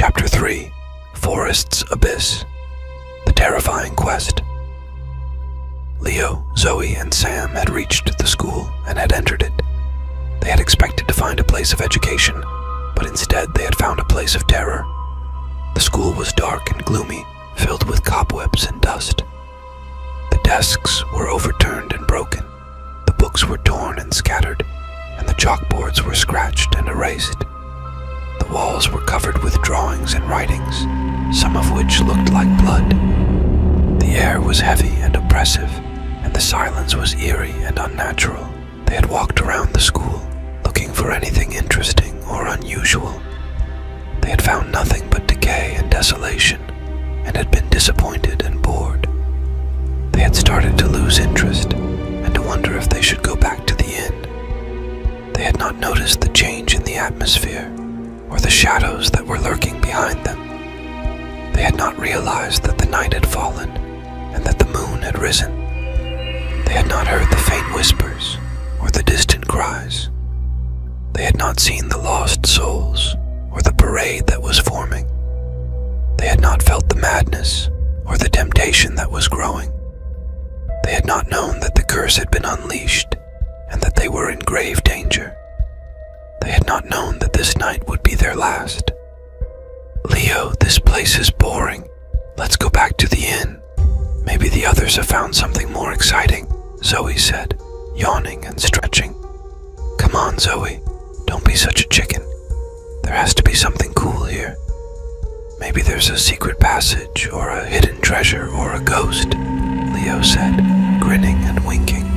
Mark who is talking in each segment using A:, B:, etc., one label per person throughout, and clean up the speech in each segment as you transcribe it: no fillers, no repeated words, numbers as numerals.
A: Chapter 3, Forest's Abyss, The Terrifying Quest. Leo, Zoe, and Sam had reached the school and had entered it. They had expected to find a place of education, but instead they had found a place of terror. The school was dark and gloomy, filled with cobwebs and dust. The desks were overturned and broken, the books were torn and scattered, and the chalkboards were scratched and erased. The walls were covered with drawings and writings, some of which looked like blood. The air was heavy and oppressive, and the silence was eerie and unnatural. They had walked around the school, looking for anything interesting or unusual. They had found nothing but decay and desolation, and had been disappointed and bored. They had started to lose interest, and to wonder if they should go back to the inn. They had not noticed the change in the atmosphere, or the shadows that were lurking behind them. They had not realized that the night had fallen, and that the moon had risen. They had not heard the faint whispers, or the distant cries. They had not seen the lost souls, or the parade that was forming. They had not felt the madness, or the temptation that was growing. They had not known that the curse had been unleashed, and that they were in grave danger. They had not known that this night would be their last. "Leo, this place is boring. Let's go back to the inn. Maybe the others have found something more exciting," Zoe said, yawning and stretching. "Come on, Zoe. Don't be such a chicken. There has to be something cool here. Maybe there's a secret passage, or a hidden treasure, or a ghost," Leo said, grinning and winking.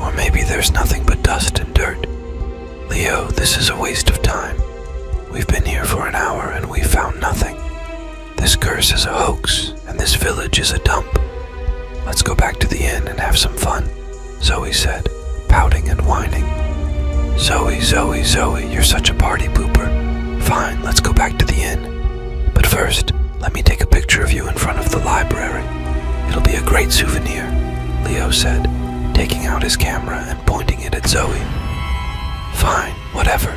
A: "Or maybe there's nothing but dust and dirt. Leo, this is a waste of time. We've been here for an hour and we've found nothing. This curse is a hoax, and this village is a dump. Let's go back to the inn and have some fun," Zoe said, pouting and whining. Zoe, you're such a party pooper. Fine, let's go back to the inn. But first, let me take a picture of you in front of the library. It'll be a great souvenir," Leo said, taking out his camera and pointing it at Zoe. "Fine, whatever,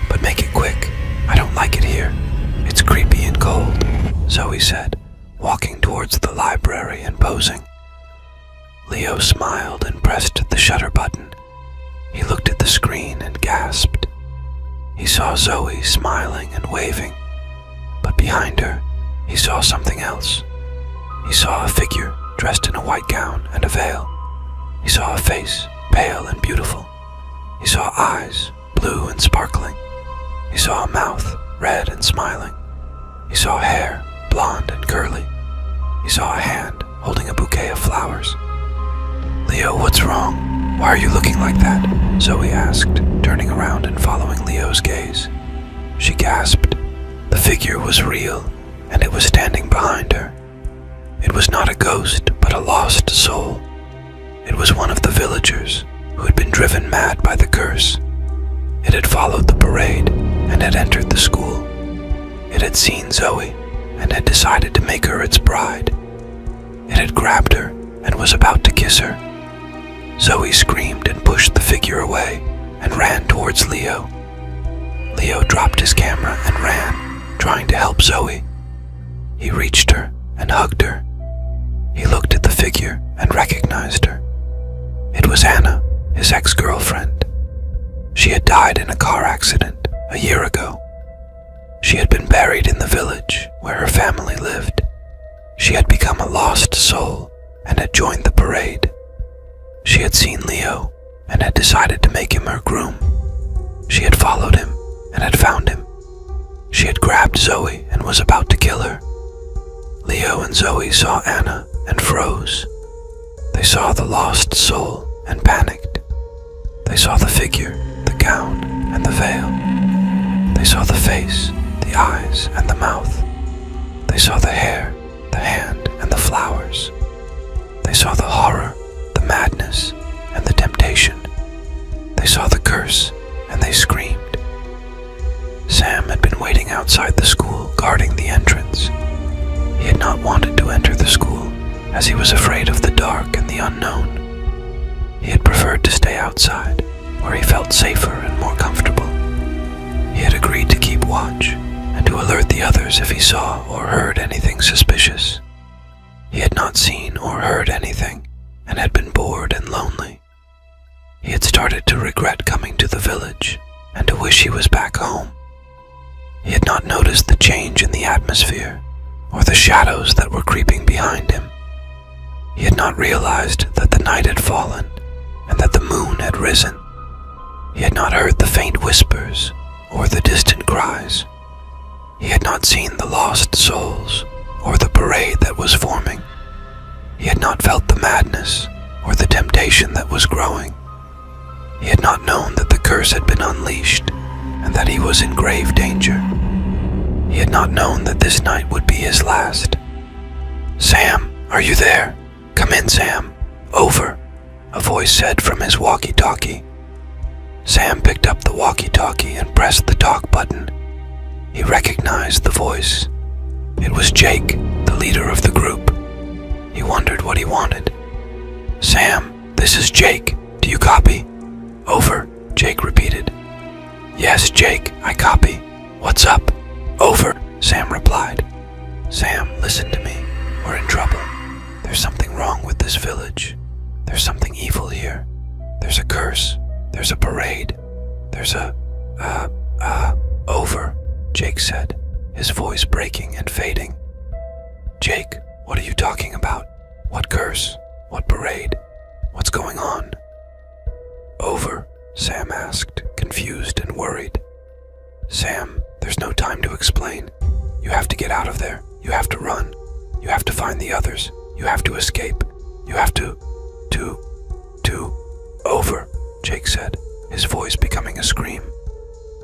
A: but make it quick. I don't like it here. It's creepy and cold," Zoe said, walking towards the library and posing. Leo smiled and pressed the shutter button. He looked at the screen and gasped. He saw Zoe smiling and waving, but behind her, he saw something else. He saw a figure dressed in a white gown and a veil. He saw a face, pale and beautiful. He saw eyes, blue and sparkling. He saw a mouth, red and smiling. He saw hair, blonde and curly. He saw a hand holding a bouquet of flowers. "Leo, what's wrong? Why are you looking like that?" Zoe asked, turning around and following Leo's gaze. She gasped. The figure was real, and it was standing behind her. It was not a ghost, but a lost soul. It was one of the villagers who had been driven mad by the curse. It had followed the parade and had entered the school. It had seen Zoe and had decided to make her its bride. It had grabbed her and was about to kiss her. Zoe screamed and pushed the figure away and ran towards Leo. Leo dropped his camera and ran, trying to help Zoe. He reached her and hugged her. He looked at the figure and recognized her. It was Anna, his ex-girlfriend. She had died in a car accident a year ago. She had been buried in the village where her family lived. She had become a lost soul and had joined the parade. She had seen Leo and had decided to make him her groom. She had followed him and had found him. She had grabbed Zoe and was about to kill her. Leo and Zoe saw Anna and froze. They saw the lost soul and panicked. They saw the figure, the gown, and the veil. They saw the face, the eyes, and the mouth. They saw the hair, the hand, and the flowers. They saw the horror, the madness, and the temptation. They saw the curse, and they screamed. Sam had been waiting outside the school, guarding the entrance. He had not wanted to enter the school, as he was afraid of the dark and the unknown. He had preferred to stay outside, where he felt safer and more comfortable. He had agreed to keep watch, and to to alert the others if he saw or heard anything suspicious. He had not seen or heard anything and had been bored and lonely. He had started to regret coming to the village and to wish he was back home. He had not noticed the change in the atmosphere or the shadows that were creeping behind him. He had not realized that the night had fallen and that the moon had risen. He had not heard the faint whispers or the distant cries. He had not seen the lost souls or the parade that was forming. He had not felt the madness or the temptation that was growing. He had not known that the curse had been unleashed and that he was in grave danger. He had not known that this night would be his last. "Sam, are you there? Come in, Sam. Over," a voice said from his walkie-talkie. Sam picked up the walkie-talkie and pressed the talk button. He recognized the voice. It was Jake, the leader of the group. He wondered what he wanted. "Sam, this is Jake. Do you copy?" "Over," Jake repeated. "Yes, Jake, I copy. What's up?" "Over," Sam replied. "Sam, listen to me. We're in trouble. There's something wrong with this village. There's something evil here. There's a curse. There's a parade. There's over," Jake said, his voice breaking and fading. "Jake, what are you talking about? What curse? What parade? What's going on?" "Over," Sam asked, confused and worried. "Sam, there's no time to explain. You have to get out of there. You have to run. You have to find the others. You have to escape. You have to... Over," Jake said, his voice becoming a scream.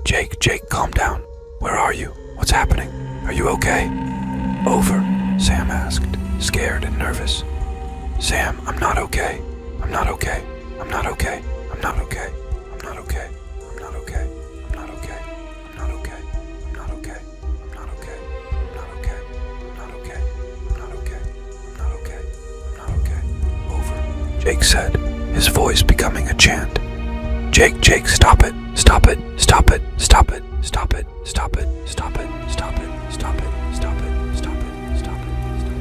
A: Jake, calm down. Where are you? What's happening? Are you okay?" "Over," Sam asked, scared and nervous. "Sam, I'm not okay. I'm not okay. I'm not okay. I'm not okay. I'm not okay. I'm not okay. I'm not okay. I'm not okay. I'm not okay. I'm not okay. I'm not okay. I'm not okay. I'm not okay. I'm not okay. I'm not okay. Over," Jake said, his voice becoming a chant. Jake, stop it. Stop it. Stop it. Stop it. Stop it. Stop it. Stop it. Stop it. Stop it. Stop it. Stop it. Stop it.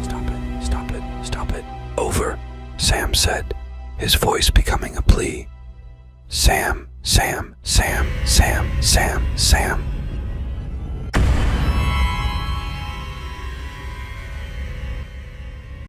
A: Stop it. Stop it. Stop it. "Over," Sam said, his voice becoming a plea. "Sam, Sam, Sam, Sam, Sam, Sam."